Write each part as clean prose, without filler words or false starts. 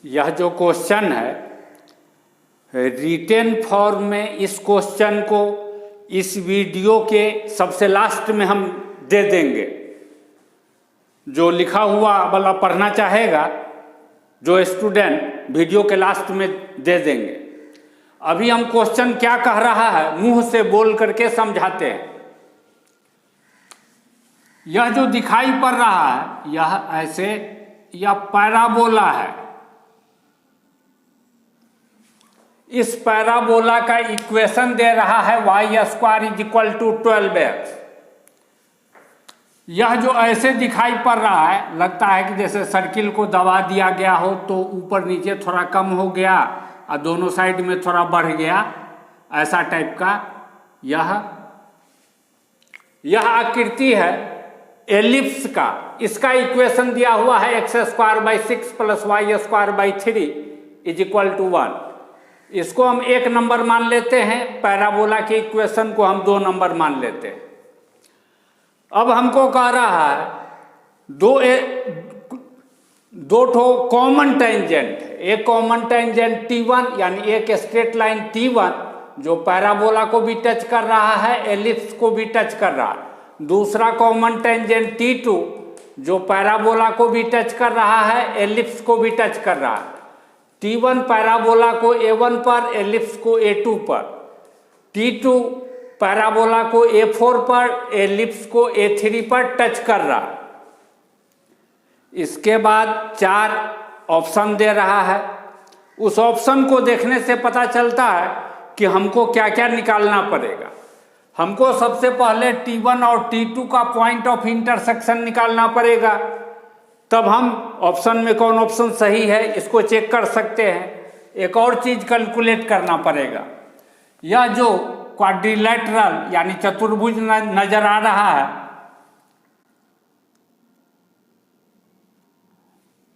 यह जो क्वेश्चन है रिटेन फॉर्म में, इस क्वेश्चन को इस वीडियो के सबसे लास्ट में हम दे देंगे। जो लिखा हुआ वाला पढ़ना चाहेगा जो स्टूडेंट, वीडियो के लास्ट में दे देंगे। अभी हम क्वेश्चन क्या कह रहा है मुंह से बोल करके समझाते हैं। यह जो दिखाई पड़ रहा है यह ऐसे, यह पैराबोला है। इस पैराबोला का इक्वेशन दे रहा है y² = 12x। यह जो ऐसे दिखाई पड़ रहा है, लगता है कि जैसे सर्किल को दबा दिया गया हो तो ऊपर नीचे थोड़ा कम हो गया और दोनों साइड में थोड़ा बढ़ गया, ऐसा टाइप का यह आकृति है एलिप्स का। इसका इक्वेशन दिया हुआ है x² / 6 + y² / 3 = 1। इसको हम 1 नंबर मान लेते हैं, पैराबोला के इक्वेशन को हम 2 नंबर मान लेते हैं। अब हमको कह रहा है दो ठो कॉमन टेंजेंट है। एक कॉमन टेंजेंट T1 यानी एक स्ट्रेट लाइन T1 जो पैराबोला को भी टच कर रहा है, एलिप्स को भी टच कर रहा है। दूसरा कॉमन टेंजेंट T2 जो पैराबोला को भी टच कर रहा है, एलिप्स को भी टच कर रहा है। T1 पैराबोला को A1 पर, एलिप्स को A2 पर। T2 पैराबोला को A4 पर, एलिप्स को A3 पर टच कर रहा है। इसके बाद 4 ऑप्शन दे रहा है। उस ऑप्शन को देखने से पता चलता है कि हमको क्या क्या निकालना पड़ेगा। हमको सबसे पहले T1 और T2 का पॉइंट ऑफ इंटरसेक्शन निकालना पड़ेगा, तब हम ऑप्शन में कौन ऑप्शन सही है इसको चेक कर सकते हैं। एक और चीज कैलकुलेट करना पड़ेगा। यह जो क्वाड्रिलेटरल यानी चतुर्भुज नजर आ रहा है,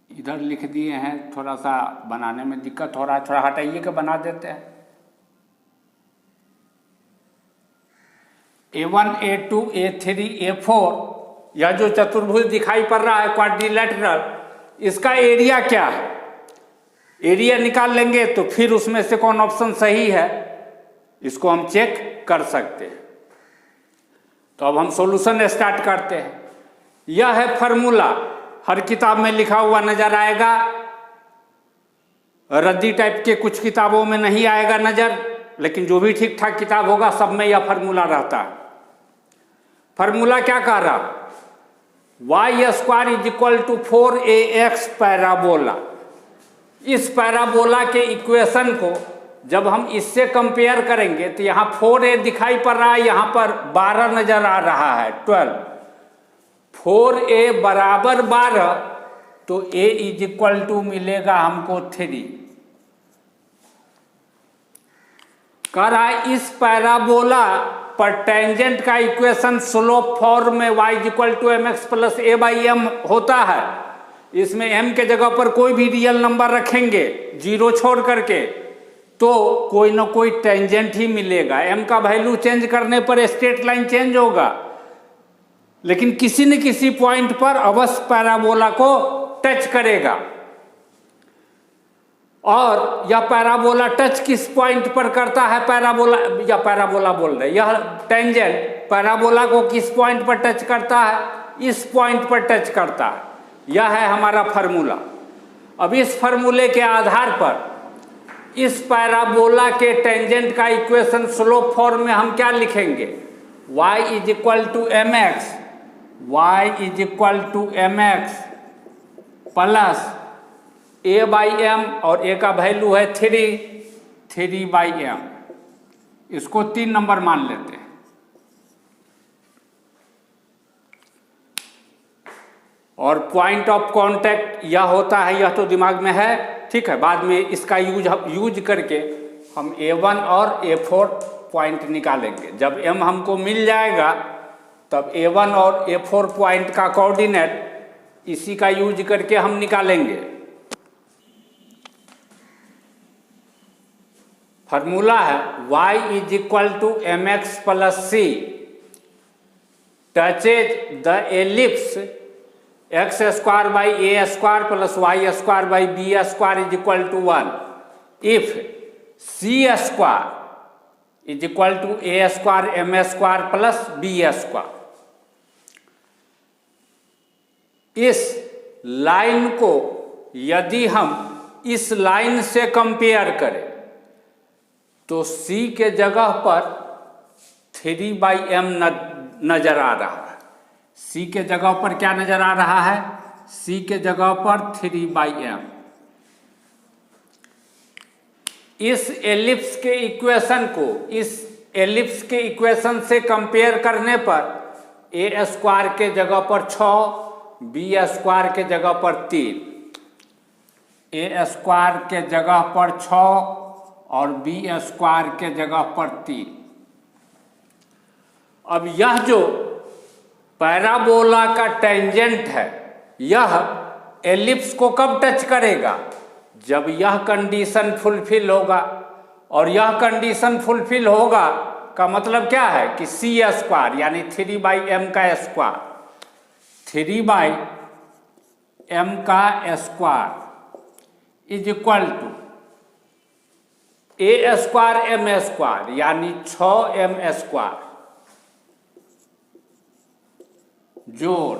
इधर लिख दिए हैं, थोड़ा सा बनाने में दिक्कत हो रहा है, थोड़ा हटाइए के बना देते हैं। A1 A2 A3 A4 यह जो चतुर्भुज दिखाई पड़ रहा है क्वाड्रिलेटरल, इसका एरिया क्या है, एरिया निकाल लेंगे तो फिर उसमें से कौन ऑप्शन सही है इसको हम चेक कर सकते हैं। तो अब हम सॉल्यूशन स्टार्ट करते हैं। यह है फार्मूला, हर किताब में लिखा हुआ नजर आएगा, रद्दी टाइप के कुछ किताबों में नहीं आएगा नजर, लेकिन जो भी ठीक ठाक किताब होगा सब में यह फार्मूला रहता है। फार्मूला क्या कह रहा, y² = 4ax पैराबोला। इस पैराबोला के इक्वेशन को जब हम इससे कंपेयर करेंगे तो यहाँ 4a दिखाई पड़ रहा है, यहाँ पर 12 नजर आ रहा है, 12। 4a बराबर 12 तो a = मिलेगा हमको 3। कह रहा है इस पैराबोला पर टेंजेंट का इक्वेशन स्लोप फॉर्म में y = mx + a/m होता है। इसमें m के जगह पर कोई भी रियल नंबर रखेंगे 0 छोड़ करके तो कोई ना कोई टेंजेंट ही मिलेगा। m का वैल्यू चेंज करने पर स्ट्रेट लाइन चेंज होगा, लेकिन किसी न किसी पॉइंट पर अवश्य पैराबोला को टच करेगा। और यह पैराबोला टच किस पॉइंट पर करता है, पैराबोला बोल रहे, यह टेंजेंट पैराबोला को किस पॉइंट पर टच करता है, इस पॉइंट पर टच करता है। यह है हमारा फार्मूला। अब इस फार्मूले के आधार पर इस पैराबोला के टेंजेंट का इक्वेशन स्लोप फॉर्म में हम क्या लिखेंगे, y = mx प्लस a/m और a का वैल्यू है 3/m। इसको 3 नंबर मान लेते हैं। और पॉइंट ऑफ कांटेक्ट यह होता है, यह तो दिमाग में है, ठीक है। बाद में इसका यूज करके हम A1 और A4 पॉइंट निकालेंगे। जब m हमको मिल जाएगा तब A1 और A4 पॉइंट का कोऑर्डिनेट इसी का यूज करके हम निकालेंगे। फार्मूला है y = mx + c touches the ellipse x square by a square plus y square by b square is equal to 1 if c square is equal to a square m square plus b square. इस line को यदि हम इस line से compare करें तो सी के जगह पर 3/m नजर आ रहा है। सी के जगह पर क्या नजर आ रहा है? सी के जगह पर 3/m। इस एलिप्स के इक्वेशन को इस एलिप्स के इक्वेशन से कंपेयर करने पर ए स्क्वायर के जगह पर 6, बी स्क्वायर के जगह पर 3, ए स्क्वायर के जगह पर 6 और बी स्क्वायर के जगह पर 3। अब यह जो पैराबोला का टेंजेंट है यह एलिप्स को कब टच करेगा? जब यह कंडीशन फुलफिल होगा। और यह कंडीशन फुलफिल होगा का मतलब क्या है कि सी स्क्वायर यानी 3/m का स्क्वायर, 3/m का square is equal to a square m square यानी 6m स्क्वायर जोड़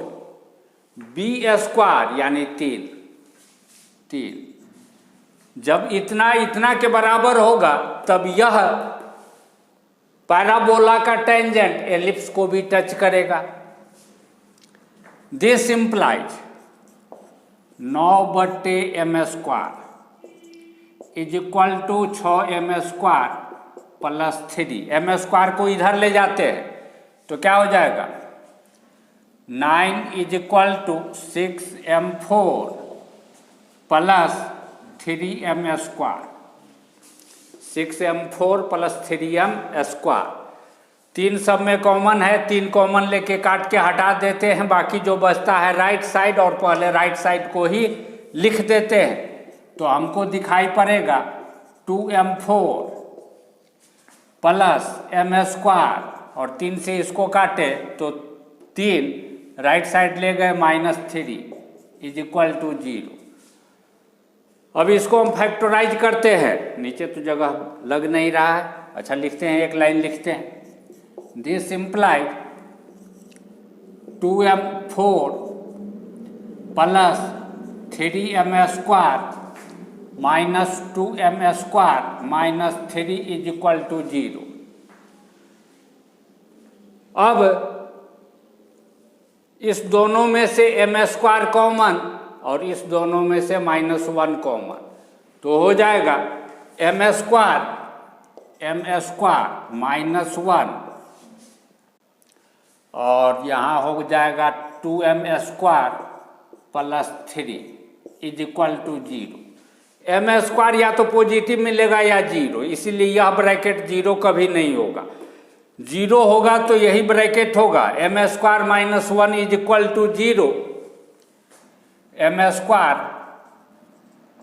बी स्क्वायर यानी 3। जब इतना इतना के बराबर होगा तब यह पैराबोला का टेंजेंट एलिप्स को भी टच करेगा। This implies 9/m square is equal to 6m square plus 3। m square को इधर ले जाते हैं तो क्या हो जाएगा? 9 is equal to 6m4 plus 3m square. 6m4 plus 3m square. 3 सब में कॉमन है, 3 कॉमन लेके काट के हटा देते हैं, बाकी जो बचता है राइट साइड और पहले राइट साइड को ही लिख देते हैं तो हमको दिखाई पड़ेगा 2m4 प्लस m स्क्वायर और 3 से इसको काटे तो 3 राइट साइड ले गए -3 इज इक्वल टू 0। अब इसको हम फैक्टराइज करते हैं, नीचे तो जगह लग नहीं रहा है, अच्छा लिखते हैं, एक लाइन लिखते हैं। This implies 2m4 plus 3m square minus 2m square minus 3 is equal to 0। अब इस दोनों में से m स्क्वायर कॉमन और इस दोनों में से -1 कॉमन तो हो जाएगा m स्क्वायर -1 और यहाँ हो जाएगा 2m square plus 3 is equal to 0। m square या तो पॉजिटिव मिलेगा या 0, इसीलिए यह ब्रैकेट 0 कभी नहीं होगा। 0 होगा तो यही ब्रैकेट होगा, m square -1 is equal to 0। m square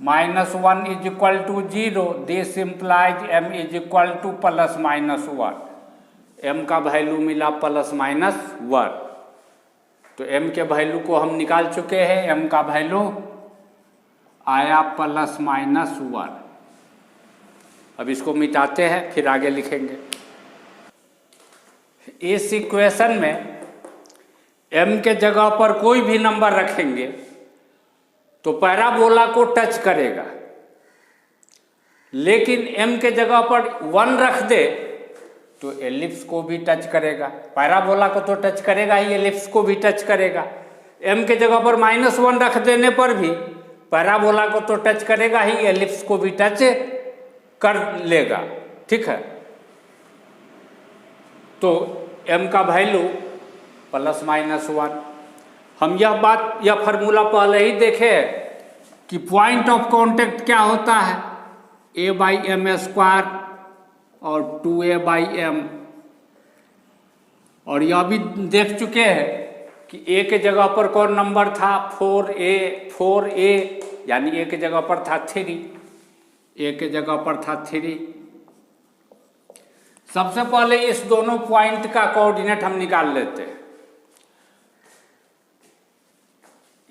-1 is equal to 0। This implies m is equal to +-1। m का वैल्यू मिला +-1 तो m के वैल्यू को हम निकाल चुके हैं, m का वैल्यू आया +-1। अब इसको मिटाते हैं फिर आगे लिखेंगे। इस इक्वेशन में m के जगह पर कोई भी नंबर रखेंगे तो पैराबोला को टच करेगा, लेकिन m के जगह पर 1 रख दे तो एलिप्स को भी टच करेगा। पैराबोला को तो टच करेगा ही, एलिप्स को भी टच करेगा। m के जगह पर -1 रख देने पर भी पैराबोला को तो टच करेगा ही, एलिप्स को भी टच कर लेगा। ठीक है, तो m का वैल्यू +-1। हम यह फार्मूला पहले ही देखे कि पॉइंट ऑफ कांटेक्ट क्या होता है, a/m स्क्वायर और 2a/m। और यह भी देख चुके हैं कि a के जगह पर कौन नंबर था, 4a यानी a के जगह पर था 3, a के जगह पर था 3। सबसे पहले इस दोनों पॉइंट का कोऑर्डिनेट हम निकाल लेते हैं।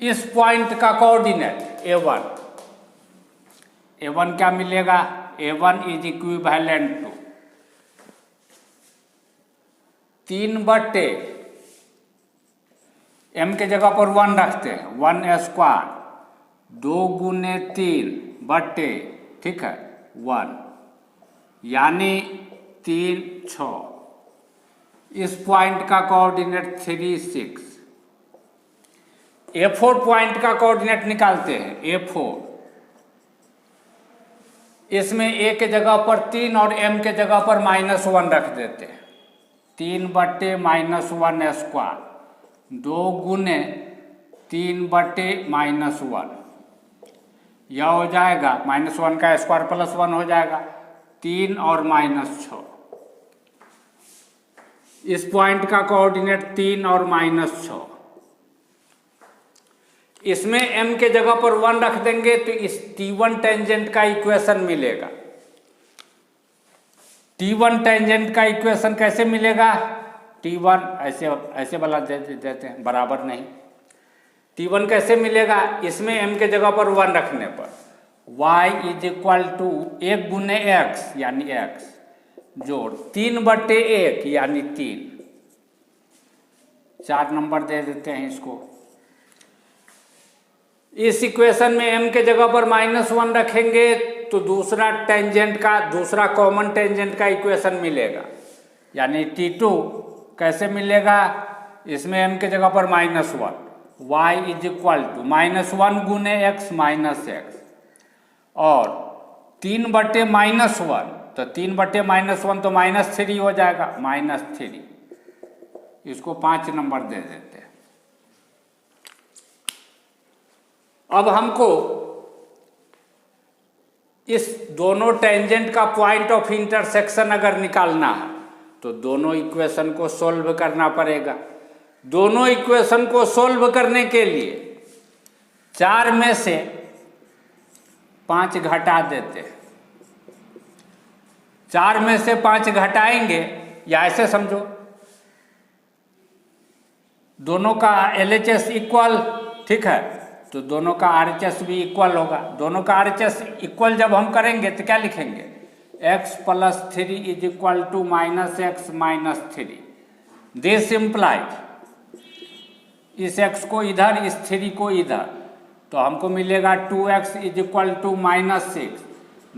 इस पॉइंट का कोऑर्डिनेट A1, A1 क्या मिलेगा? A1 is equivalent to 3/, m के जगह पर 1 रखते हैं, 1² 2 गुने 3/, ठीक है, 1 यानी 3 6। इस पॉइंट का कोऑर्डिनेट 3 6। A4 पॉइंट का कोऑर्डिनेट निकालते हैं, A4। इसमें A के जगह पर 3 और M के जगह पर -1 रख देते हैं, 3/, -1² 2 गुने 3/, -1, यह हो जाएगा -1 का स्क्वायर +1 हो जाएगा, 3 और -6। इस पॉइंट का कोऑर्डिनेट 3 और -6। इसमें m के जगह पर 1 रख देंगे तो इस T1 टेंजेंट का इक्वेशन मिलेगा। T1 टेंजेंट का इक्वेशन कैसे मिलेगा? T1 ऐसे वाला देते हैं, बराबर नहीं। T1 कैसे मिलेगा? इसमें m के जगह पर 1 रखने पर y इज इक्वल टू 1 गुने x यानी x जोड़ 3/1 यानी 3। 4 नंबर दे देते हैं इसको। इस इक्वेशन में m के जगह पर -1 रखेंगे तो दूसरा टेंजेंट का, दूसरा कॉमन टेंजेंट का इक्वेशन मिलेगा, यानी T2 कैसे मिलेगा? इसमें m के जगह पर -1, y इज इक्वल टू -1 गुने x माइनस x और 3/-1 तो 3/-1 तो -3 हो जाएगा, -3। इसको 5 नंबर दे देते हैं। अब हमको इस दोनों टेंजेंट का पॉइंट ऑफ इंटरसेक्शन अगर निकालना है तो दोनों इक्वेशन को सोल्व करना पड़ेगा। दोनों इक्वेशन को सोल्व करने के लिए 4 में से 5 घटा देते हैं। 4 में से 5 घटाएंगे, या ऐसे समझो दोनों का LHS इक्वल, ठीक है, तो दोनों का RHS भी इक्वल होगा। दोनों का RHS इक्वल जब हम करेंगे तो क्या लिखेंगे? x + 3 is equal to -x - 3। This implies इस x को इधर, इस 3 को इधर, तो हमको मिलेगा 2x is equal to -6।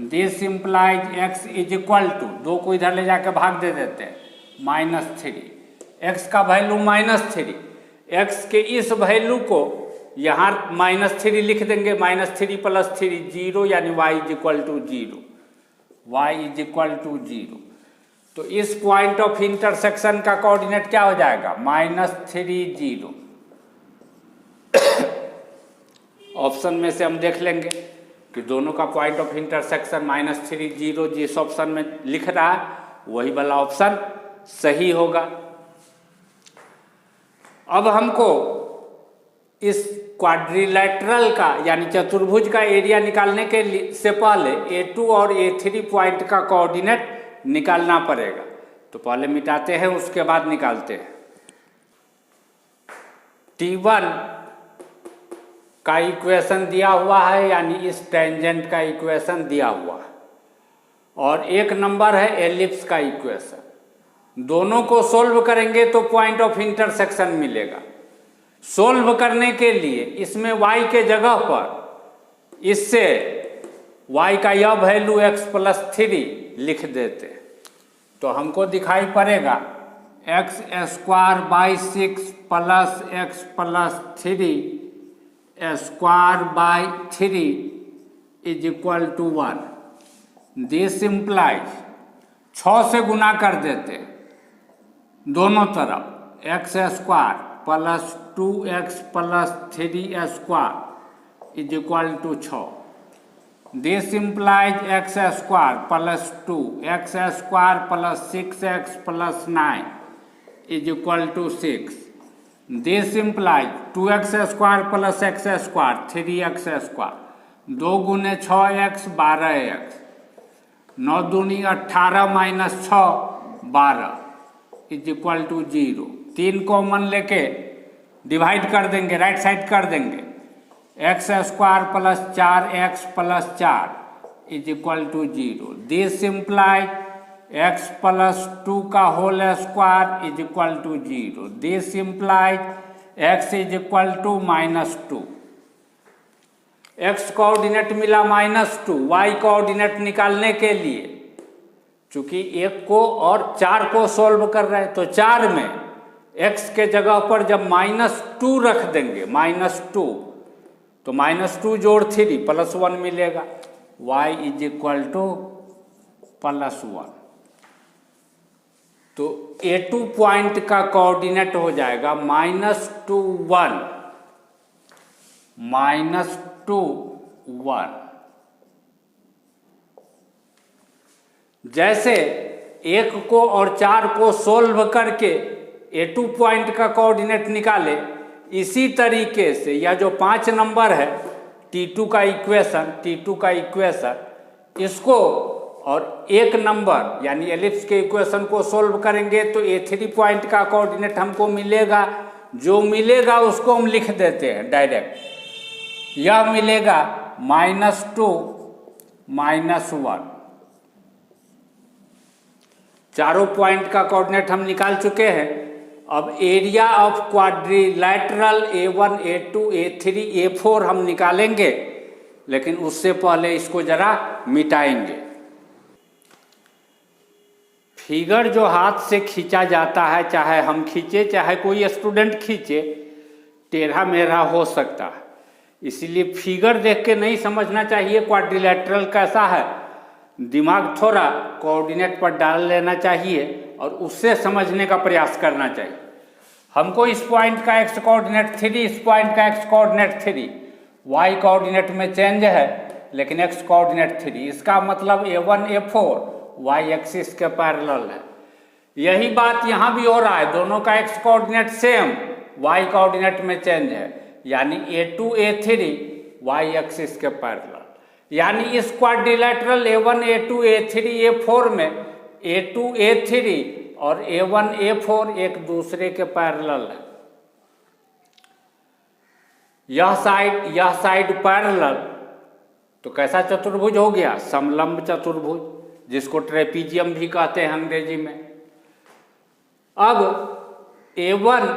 This implies x is equal to, 2 को इधर ले जाकर भाग दे देते हैं, -3। x का वैल्यू -3, x के इस वैल्यू को यहाँ -3 लिख देंगे, -3 + 3 0, यानी y is equal to 0, y is equal to 0। तो इस पॉइंट ऑफ इंटरसेक्शन का कोऑर्डिनेट क्या हो जाएगा? -3 0। ऑप्शन में से हम देख लेंगे कि दोनों का पॉइंट ऑफ इंटरसेक्शन -3 0 जिस ऑप्शन में लिख रहा है वही वाला ऑप्शन सही होगा। अब हमको इस क्वाड्रिलेटरल का यानी चतुर्भुज का एरिया निकालने के से पहले A2 और A3 पॉइंट का कोऑर्डिनेट निकालना पड़ेगा। तो पहले मिटाते हैं, उसके बाद निकालते हैं। T1 का इक्वेशन दिया हुआ है, यानी इस टेंजेंट का इक्वेशन दिया हुआ है, और 1 नंबर है एलिप्स का इक्वेशन। दोनों को सोल्व करेंगे तो पॉइंट ऑफ इंटरसेक्शन मिलेगा। सोल्व करने के लिए इसमें y के जगह पर इससे y का यह वैल्यू x + 3 लिख देते, तो हमको दिखाई पड़ेगा x² / 6 + x + 3 ² / 3 is equal to 1। This implies 6 से गुना कर देते दोनों तरफ, x² + 2x + 3² is equal to 6। This implies x² + 2x² + 6x + 9 is equal to 6। This implies 2x² + x² 3x², 2 गुने 6x 12x, 9 दूनी 18 - 6 12 इज इक्वल टू 0। 3 कॉमन लेके divide कर देंगे, राइट साइड कर देंगे, x square plus 4x plus 4 is equal to 0। This imply x plus 2 का whole square is equal to 0। This imply x is equal to -2। x coordinate मिला -2, y coordinate निकालने के लिए चूंकि 1 को और 4 को सोल्व कर रहे हैं तो 4 में x के जगह पर जब -2 रख देंगे, -2 तो -2 जोड़ 3 +1 मिलेगा, y इज इक्वल टू +1। तो A2 पॉइंट का कोऑर्डिनेट हो जाएगा -2 1 -2 1। जैसे 1 को और 4 को सोल्व करके A2 पॉइंट का कोऑर्डिनेट निकाले, इसी तरीके से यह जो 5 नंबर है T2 का इक्वेशन, इसको और 1 नंबर यानी एलिप्स के इक्वेशन को सोल्व करेंगे तो A3 पॉइंट का कोऑर्डिनेट हमको मिलेगा। जो मिलेगा उसको हम लिख देते हैं डायरेक्ट। यह मिलेगा -2 -1। चारों पॉइंट का कोऑर्डिनेट हम निकाल चुके हैं। अब area of quadrilateral A1 A2 A3 A4 हम निकालेंगे, लेकिन उससे पहले इसको जरा मिटाएंगे। फिगर जो हाथ से खींचा जाता है, चाहे हम खींचे चाहे कोई स्टूडेंट खींचे, टेढ़ा मेढ़ा हो सकता है। इसलिए फिगर देख के नहीं समझना चाहिए क्वाड्रिलैटरल कैसा है, दिमाग थोड़ा कोऑर्डिनेट पर डाल लेना चाहिए और उससे समझने का प्रयास करना चाहिए। हमको इस पॉइंट का x कोऑर्डिनेट 3, इस पॉइंट का x कोऑर्डिनेट 3, y कोऑर्डिनेट में चेंज है लेकिन x कोऑर्डिनेट 3, इसका मतलब A1 A4 y एक्सिस के पैरेलल है। यही बात यहाँ भी हो रहा है, दोनों का x coordinate same, y coordinate में चेंज है, यानी A2 A3 y एक्सिस के पैरेलल। यानी इस quadrilateral A1 A2 A3 A4 में A2 A3 और A1 A4 एक दूसरे के पैरेलल है। यह साइड पैरेलल, तो कैसा चतुर्भुज हो गया? समलंब चतुर्भुज, जिसको ट्रेपीजियम भी कहते हैं अंग्रेजी में। अब A1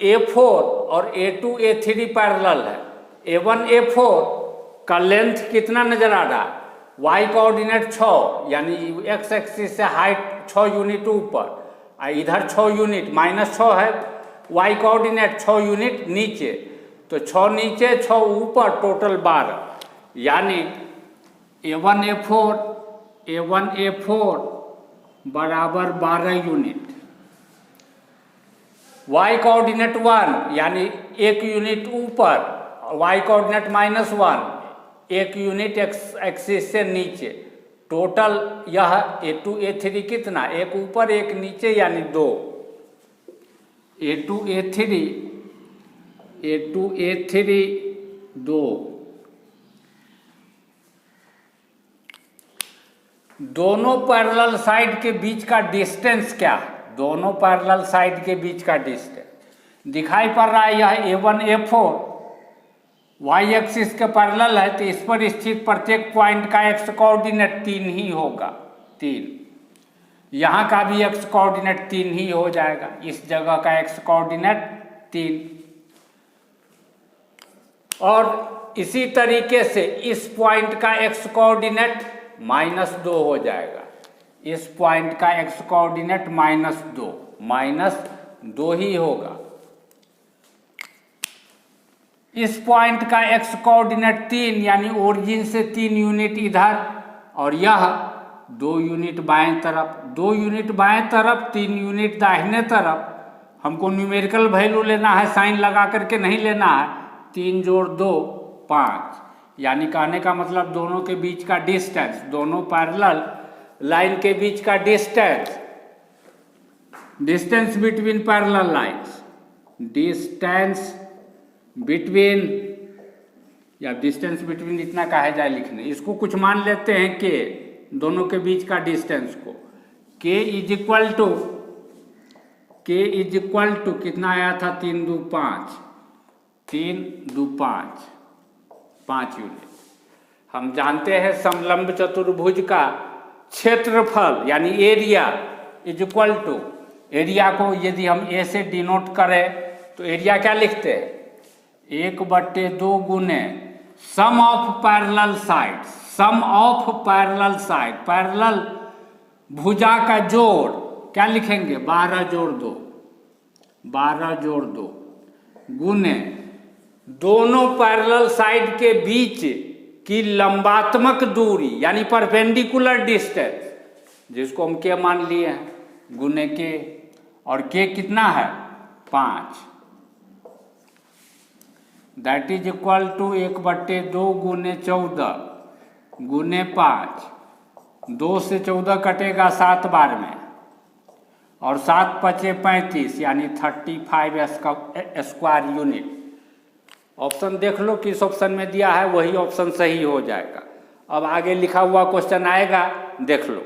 A4 और A2 A3 पैरेलल है। A1 A4 का लेंथ कितना नजर आ रहा है? y कोऑर्डिनेट 6, यानी x एक्सिस से हाइट 6 यूनिट ऊपर, इधर 6 यूनिट -6 है, y कोऑर्डिनेट 6 यूनिट नीचे, तो 6 नीचे 6 ऊपर, टोटल 12, यानी A1 A4 बराबर 12 यूनिट। y कोऑर्डिनेट 1 यानी 1 यूनिट ऊपर, y कोऑर्डिनेट -1 1 यूनिट एक्सिस से नीचे, टोटल यह A2 A3 कितना? 1 ऊपर 1 नीचे यानी 2। A2 A3 2। दोनों पैरेलल साइड के बीच का डिस्टेंस क्या है? दोनों पैरेलल साइड के बीच का डिस्टेंस दिखाई पड़ रहा है। यह A1 A4 y एक्सिस के पैरेलल है, तो इस पर स्थित प्रत्येक पॉइंट का x कोऑर्डिनेट 3 ही होगा, 3। यहाँ का भी x कोऑर्डिनेट 3 ही हो जाएगा, इस जगह का x कोऑर्डिनेट 3। और इसी तरीके से इस पॉइंट का x कोऑर्डिनेट -2 हो जाएगा, इस पॉइंट का x कोऑर्डिनेट -2 ही होगा। इस पॉइंट का x कोऑर्डिनेट 3, यानी ओरिजिन से 3 यूनिट इधर, और यह 2 यूनिट बाएं तरफ, 2 यूनिट बाएं तरफ, 3 यूनिट दाहिने तरफ। हमको न्यूमेरिकल वैल्यू लेना है, साइन लगा करके नहीं लेना है। 3 जोड़ 2 5, यानी कहने का मतलब दोनों के बीच का डिस्टेंस, दोनों पैरेलल लाइन के बीच का distance between parallel lines, distance between इतना कहा जाए लिखने, इसको कुछ मान लेते हैं के, दोनों के बीच का डिस्टेंस को। k इज इक्वल टू कितना आया था? 3 2 5, 5 यूनिट। हम जानते हैं समलंब चतुर्भुज का क्षेत्रफल यानी area is equal to, area को यदि हम ए से डिनोट करें तो एरिया क्या लिखते हैं, 1/2 गुने sum of parallel side, sum of parallel side, parallel भुजा का जोड़ क्या लिखेंगे, 12 जोड़ 2, 12 जोड़ 2 गुने दोनों पैरेलल साइड के बीच की लंबात्मक दूरी यानी परपेंडिकुलर डिस्टेंस, जिसको हम के मान लिए हैं, गुने के, और के कितना है 5, दैट इज इक्वल टू 1/2 गुने 14 गुने 5, 2 से 14 कटेगा 7 बार में, और 7 पचे 35 यानी 35 स्क्वायर यूनिट। ऑप्शन देख लो किस ऑप्शन में दिया है, वही ऑप्शन सही हो जाएगा। अब आगे लिखा हुआ क्वेश्चन आएगा, देख लो।